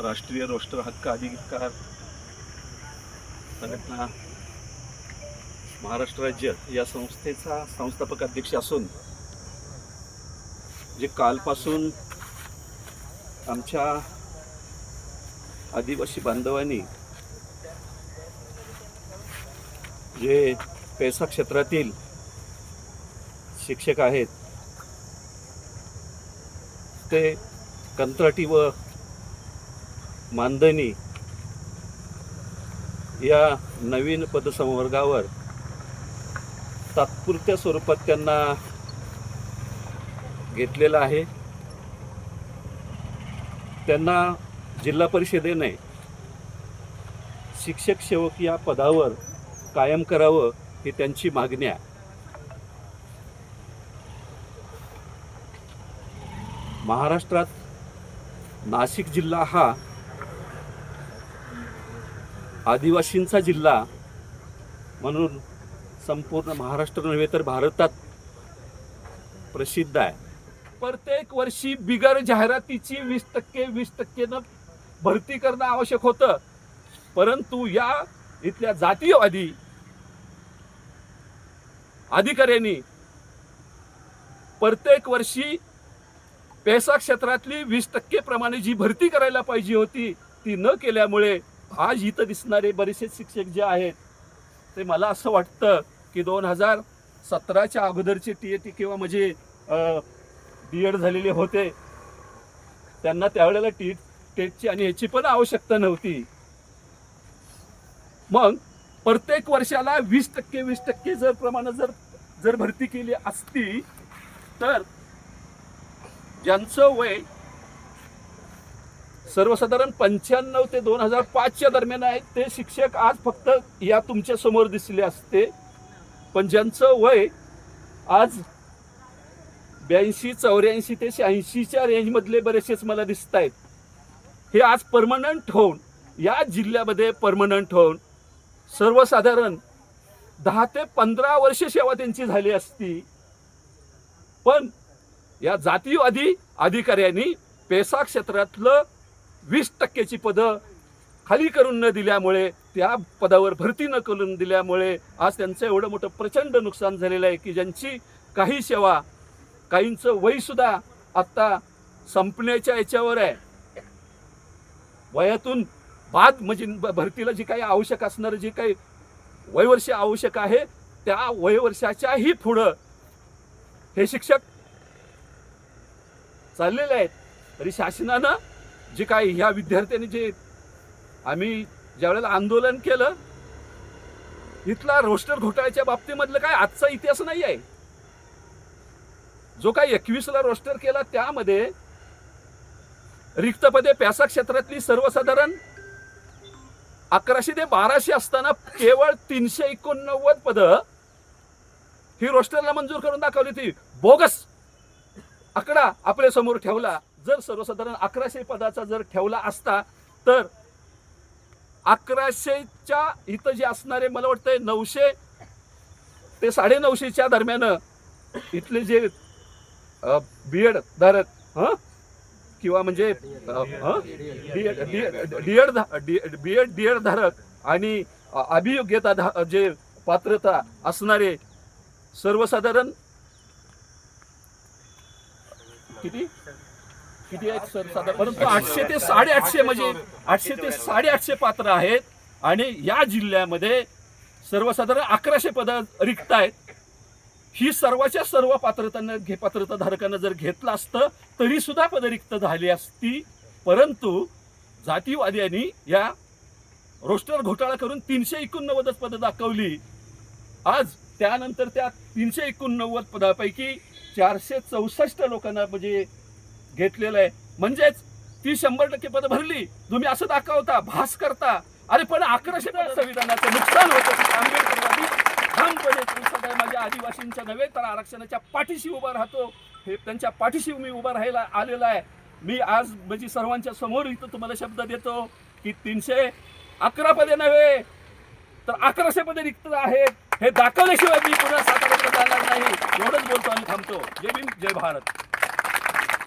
राष्ट्रीय रोस्टर हक्क अधिकार संघटना महाराष्ट्र राज्य या संस्थेचा संस्थापक अध्यक्ष असून जे कालपासून आमच्या आदिवासी बांधवांनी जे पैसा क्षेत्रातील शिक्षक आहेत ते कंत्राटी व मानधनी या नवीन पदसंवर्गावर तात्पुरत्या स्वरूपात त्यांना घेतलेलं आहे. त्यांना जिल्हा परिषदेने शिक्षक सेवक या पदावर कायम करावं ही त्यांची मागणी आहे. महाराष्ट्रात नाशिक जिल्हा हा आदिवासींचा जिल्हा म्हणून संपूर्ण महाराष्ट्र नव्हे तर भारतात प्रसिद्ध आहे. प्रत्येक वर्षी बिगर जाहिरातीची 20% भरती करणं आवश्यक होतं, परंतु या इथल्या जातीयवादी अधिकाऱ्यांनी प्रत्येक वर्षी पैसा क्षेत्रातली 20% प्रमाणे जी भरती करायला पाहिजे होती ती न केल्यामुळे आज इथं दिसणारे बरेचसे शिक्षक जे आहेत ते मला असं वाटतं की 2017च्या अगोदरचे TAT किंवा म्हणजे B.Ed झालेले होते, त्यांना त्यावेळेला टेटची आणि ह्याची पण आवश्यकता नव्हती. मग प्रत्येक वर्षाला 20% जर प्रमाणे जर भरती केली असती तर ज्यांचं वय सर्वसाधारण 95 ते 2005च्या दरम्यान आहे ते शिक्षक आज फक्त या तुमच्या समोर दिसले असते, पण ज्यांचं वय आज 82, 84 ते 86च्या रेंजमधले बरेचसेच मला दिसत आहेत. हे आज परमनंट होऊन या जिल्ह्यामध्ये परमनंट होऊन सर्वसाधारण 10 ते 15 वर्ष सेवा त्यांची झाली असती, पण या जातीयवादी अधिकाऱ्यांनी पैसा क्षेत्रातलं 20%ची पदं खाली करून न दिल्यामुळे, त्या पदावर भरती न करून दिल्यामुळे आज त्यांचं एवढं मोठं प्रचंड नुकसान झालेलं आहे की ज्यांची काही सेवा, काहींचं वयसुद्धा आत्ता संपण्याच्या याच्यावर आहे. वयातून बाद म्हणजे भरतीला जी काही आवश्यक असणारं जे काही वयवर्ष आवश्यक आहे त्या वयवर्षाच्याही पुढं हे शिक्षक चाललेले आहेत. तरी शासनानं जे काही ह्या विद्यार्थ्यांनी जे आम्ही ज्यावेळेला आंदोलन केलं, इथला रोस्टर घोटाळ्याच्या बाबतीमधलं काय आजचा इतिहास नाही आहे. जो काही 21ला रोस्टर केला त्यामध्ये रिक्त पदे पैसा क्षेत्रातली सर्वसाधारण 1100 ते 1200 असताना केवळ 389 पदं ही रोस्टरला मंजूर करून दाखवली. ती बोगस आकडा आपल्या समोर ठेवला. जर सर्वसाधारण 1100 पदाचा जर ठेवला असता तर 1100च्या इथं जे असणारे मला वाटतंय 900 ते 950च्या दरम्यान इथले जे B.Ed धारक किंवा म्हणजे B.Ed D.Ed धारक आणि अभियोग्यता जे पात्रता असणारे सर्वसाधारण किती आहेत सर साधारण, परंतु 800 ते 850 म्हणजे 800 ते 850 पात्र आहेत आणि या जिल्ह्यामध्ये सर्वसाधारण 1100 पदं रिक्त आहेत. ही सर्वाच्या सर्व पात्रताधारकांना जर घेतलं असतं तरी सुद्धा पदं रिक्त झाली असती, परंतु जातीवाद्यांनी या रोस्टर घोटाळा करून 389 पदं दाखवली. आज त्यानंतर त्या 389 पदापैकी 464 लोकांना म्हणजे घेतलेलं आहे. म्हणजेच ती 100% पदं भरली. तुम्ही असं दाखवता, भास करता, अरे पण 1100 संविधानाचं नुकसान होतं. आंबेडकरवादी ठामपणे माझ्या आदिवासींच्या नव्हे तर आरक्षणाच्या पाठीशी उभा राहतो. हे त्यांच्या पाठीशी मी उभा राहायला आलेला आहे. मी आज म्हणजे सर्वांच्या समोर इथं तुम्हाला शब्द देतो की 311 पदे नव्हे तर 1100 पदे रिक्त आहेत हे दाखवल्याशिवाय मी पुन्हा साताऱ्याकडे जाणार नाही. एवढंच बोलतो आणि थांबतो. जय भीम, जय भारत.